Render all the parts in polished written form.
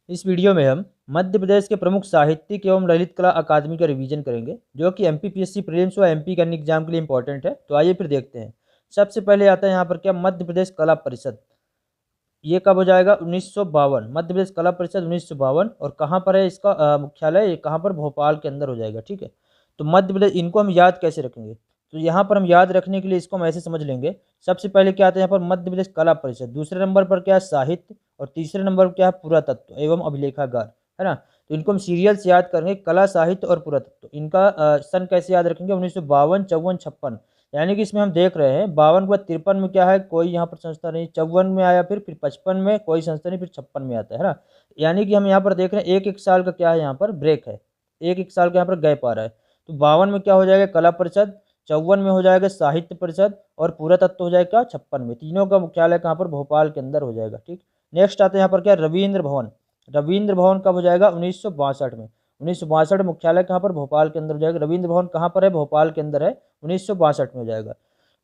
इस वीडियो में हम मध्य प्रदेश के प्रमुख साहित्यिक एवं ललित कला अकादमी का रिवीजन करेंगे, जो कि एमपीपीएससी प्रीलिम्स व एमपी कैट एग्जाम के लिए इंपॉर्टेंट है। तो आइए फिर देखते हैं। सबसे पहले आता है यहाँ पर क्या, मध्य प्रदेश कला परिषद। ये कब हो जाएगा? 1952। मध्य प्रदेश कला परिषद 1952। और कहाँ पर है इसका मुख्यालय? कहाँ पर? भोपाल के अंदर हो जाएगा। ठीक है। तो मध्य प्रदेश, इनको हम याद कैसे रखेंगे? तो यहाँ पर हम याद रखने के लिए इसको हम ऐसे समझ लेंगे। सबसे पहले क्या आता है यहाँ पर? मध्य प्रदेश कला परिषद। दूसरे नंबर पर क्या है? साहित्य। और तीसरे नंबर पर क्या है? पुरातत्व एवं अभिलेखागार, है ना। तो इनको हम सीरियल से याद करेंगे, कला, साहित्य और पुरातत्व। इनका सन कैसे याद रखेंगे? 1952, 54, 56। यानी कि इसमें हम देख रहे हैं 52 के बाद 53 में क्या है? कोई यहाँ पर संस्था नहीं। 54 में आया, फिर 55 में कोई संस्था नहीं, फिर 56 में आता है ना। यानी कि हम यहाँ पर देख रहे हैं एक एक साल का क्या है, यहाँ पर ब्रेक है। एक एक साल का यहाँ पर गैप आ रहा है। तो 52 में क्या हो जाएगा? कला परिषद। 54 में हो जाएगा साहित्य परिषद। और पुरातत्व हो जाएगा 56 में। तीनों का मुख्यालय कहाँ पर? भोपाल के अंदर हो जाएगा। ठीक। नेक्स्ट आता है यहाँ पर क्या? रविंद्र भवन। रविंद्र भवन कब हो जाएगा? 1962 में। 1962 मुख्यालय कहाँ पर? भोपाल के अंदर हो जाएगा। रविंद्र भवन कहाँ पर है? भोपाल के अंदर है। 1962 में हो जाएगा।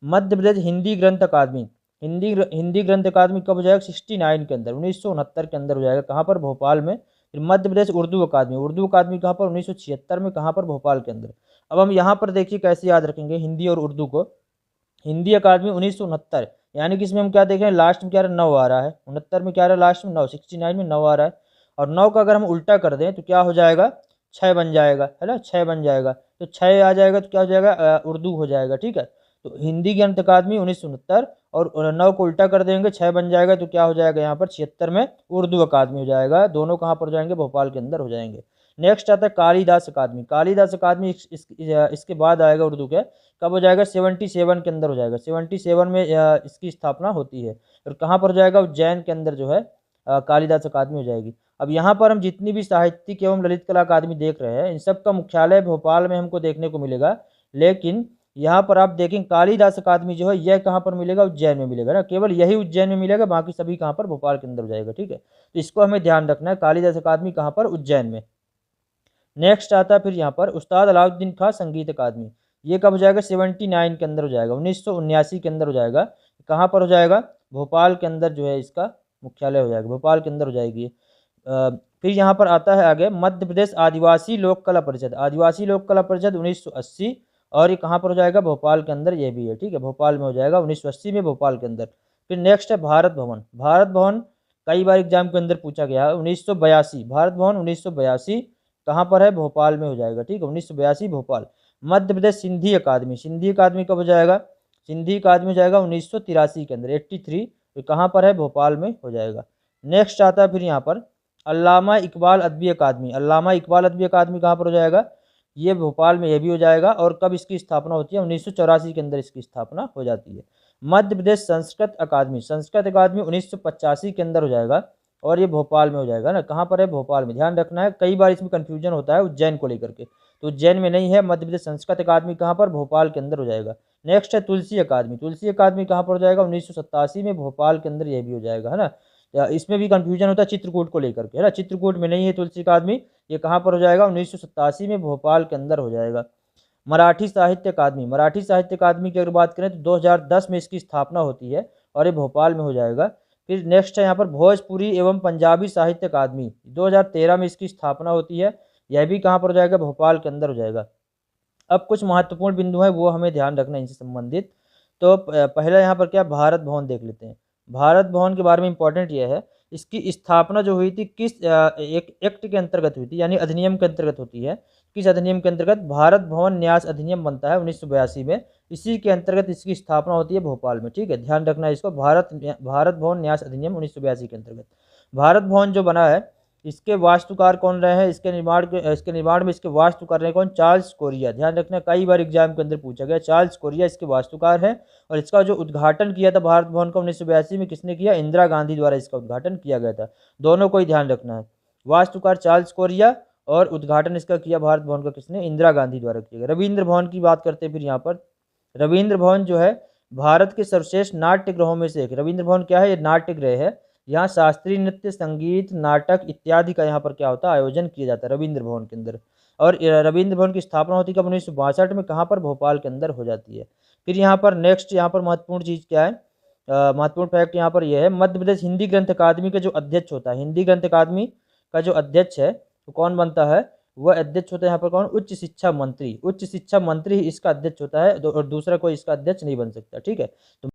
मध्य प्रदेश हिंदी ग्रंथ अकादमी। हिंदी ग्रंथ अकादमी कब हो जाएगा? 69 के अंदर, 1969 के अंदर हो जाएगा। कहाँ पर? भोपाल में। फिर मध्य प्रदेश उर्दू अकादमी। उर्दू अकादमी कहाँ पर? 1976 में। कहाँ पर? भोपाल के अंदर। अब हम यहाँ पर देखिए कैसे याद रखेंगे हिंदी और उर्दू को। हिंदी अकादमी 1969, यानी कि इसमें हम क्या देख रहे हैं? लास्ट में क्या रहा? 9 आ रहा है। 69 में क्या रहा? लास्ट में 9। 69 में 9 आ रहा है। और 9 का अगर हम उल्टा कर दें तो क्या हो जाएगा? 6 बन जाएगा, है ना। 6 बन जाएगा। तो 6 आ जाएगा तो क्या हो जाएगा? उर्दू हो जाएगा। ठीक है। तो हिंदी ग्रंथ अकादमी 1969, और 9 को उल्टा कर देंगे, 6 बन जाएगा तो क्या हो जाएगा? यहाँ पर 76 में उर्दू अकादमी हो जाएगा। दोनों कहाँ पर हो जाएंगे? भोपाल के अंदर हो जाएंगे। नेक्स्ट आता है कालिदास अकादमी। कालिदास अकादमी इसके बाद आएगा उर्दू के। कब हो जाएगा? 77 के अंदर हो जाएगा। 77 में इसकी स्थापना होती है। और कहाँ पर हो जाएगा? उज्जैन के अंदर जो है कालिदास अकादमी हो जाएगी। अब यहाँ पर हम जितनी भी साहित्यिक एवं ललित कला अकादमी देख रहे हैं, इन सब का मुख्यालय भोपाल में हमको देखने को मिलेगा। लेकिन यहाँ पर आप देखें कालिदास अकादमी जो है यह कहाँ पर मिलेगा? उज्जैन में मिलेगा ना। केवल यही उज्जैन में मिलेगा, बाकी सभी कहाँ पर? भोपाल के अंदर हो जाएगा। ठीक है। तो इसको हमें ध्यान रखना है, कालिदास अकादमी कहाँ पर? उज्जैन में। नेक्स्ट आता है फिर यहाँ पर उस्ताद अलाउद्दीन खां संगीत अकादमी। ये कब हो जाएगा? 79 के अंदर हो जाएगा, 1979 के अंदर हो जाएगा। कहाँ पर हो जाएगा? भोपाल के अंदर जो है इसका मुख्यालय हो जाएगा, भोपाल के अंदर हो जाएगी। फिर यहाँ पर आता है आगे मध्य प्रदेश आदिवासी लोक कला परिषद। आदिवासी लोक कला परिषद 1980, और ये कहाँ पर हो जाएगा? भोपाल के अंदर ये भी है। ठीक है, भोपाल में हो जाएगा 1980 में, भोपाल के अंदर। फिर नेक्स्ट है भारत भवन। भारत भवन कई बार एग्जाम के अंदर पूछा गया है। 1982, भारत भवन 1982 कहाँ पर है? भोपाल में हो जाएगा। ठीक है, 1982 भोपाल। मध्य प्रदेश सिंधी अकादमी। सिंधी अकादमी कब हो जाएगा? सिंधी अकादमी हो जाएगा 1983 के अंदर, 83। तो कहाँ पर है? भोपाल में हो जाएगा। नेक्स्ट आता है फिर यहाँ पर अल्लामा इकबाल अदबी अकादमी। अल्लामा इकबाल अदबी अकादमी कहाँ पर हो जाएगा? ये भोपाल में ये भी हो जाएगा। और कब इसकी स्थापना होती है? 1984 के अंदर इसकी स्थापना हो जाती है। मध्य प्रदेश संस्कृत अकादमी। संस्कृत अकादमी 1985 के अंदर हो जाएगा। और ये भोपाल में हो जाएगा ना। कहाँ पर है? भोपाल में। ध्यान रखना है, कई बार इसमें कंफ्यूजन होता है उज्जैन को लेकर के। तो उज्जैन में नहीं है। मध्य प्रदेश संस्कृत अकादमी कहाँ पर? भोपाल के अंदर हो जाएगा। नेक्स्ट है तुलसी अकादमी। तुलसी अकादमी कहाँ पर हो जाएगा? 1987 में, भोपाल के अंदर यह भी हो जाएगा, है ना। इसमें भी कंफ्यूजन होता है चित्रकूट को लेकर के, है ना। चित्रकूट में नहीं है तुलसी अकादमी। ये कहाँ पर हो जाएगा? 1987 में, भोपाल के अंदर हो जाएगा। मराठी साहित्य अकादमी। मराठी साहित्य अकादमी की अगर बात करें तो 2010 में इसकी स्थापना होती है, और ये भोपाल में हो जाएगा। फिर नेक्स्ट है यहाँ पर भोजपुरी एवं पंजाबी साहित्य अकादमी। 2013 में इसकी स्थापना होती है। यह भी कहाँ पर हो जाएगा? भोपाल के अंदर हो जाएगा। अब कुछ महत्वपूर्ण बिंदु हैं, वो हमें ध्यान रखना है इनसे संबंधित। तो पहला यहाँ पर क्या, भारत भवन देख लेते हैं। भारत भवन के बारे में इंपॉर्टेंट ये है, इसकी स्थापना जो हुई थी किस एक एक्ट के अंतर्गत हुई थी, यानी अधिनियम के अंतर्गत होती है। किस अधिनियम के अंतर्गत? भारत भवन न्यास अधिनियम बनता है 1982 में। इसी के अंतर्गत इसकी स्थापना होती है भोपाल में। ठीक है, ध्यान रखना है इसको। भारत भवन न्यास अधिनियम 1982 के अंतर्गत भारत भवन जो बना है, इसके वास्तुकार कौन रहे हैं? इसके निर्माण में इसके वास्तुकार रहे कौन? Charles Korea. ध्यान रखना, कई बार एग्जाम के अंदर पूछा गया। चार्ल्स कोरिया इसके वास्तुकार है। और इसका जो उद्घाटन किया था भारत भवन का 1982 में, किसने किया? इंदिरा गांधी द्वारा इसका उद्घाटन किया गया था। दोनों को ही ध्यान रखना है। वास्तुकार चार्ल्स कोरिया, और उद्घाटन इसका किया भारत भवन का किसने? इंदिरा गांधी द्वारा किया गया। रविंद्र भवन की बात करते हैं फिर यहाँ पर। रविंद्र भवन जो है भारत के सर्वश्रेष्ठ नाट्य गृहों में से एक। रविंद्र भवन क्या है? ये नाट्य गृह है। यहाँ शास्त्रीय नृत्य, संगीत, नाटक इत्यादि का यहाँ पर क्या होता है? आयोजन किया जाता है रविंद्र भवन के अंदर। और रविंद्र भवन की स्थापना होती है कब? 1962 में। कहाँ पर? भोपाल के अंदर हो जाती है। फिर यहाँ पर नेक्स्ट, यहाँ पर महत्वपूर्ण चीज़ क्या है? महत्वपूर्ण फैक्ट यहाँ पर यह है, मध्य प्रदेश हिंदी ग्रंथ अकादमी का जो अध्यक्ष होता है, हिंदी ग्रंथ अकादमी का जो अध्यक्ष है तो कौन बनता है, वह अध्यक्ष होता है यहाँ पर कौन, उच्च शिक्षा मंत्री। उच्च शिक्षा मंत्री ही इसका अध्यक्ष होता है और दूसरा कोई इसका अध्यक्ष नहीं बन सकता। ठीक है, तो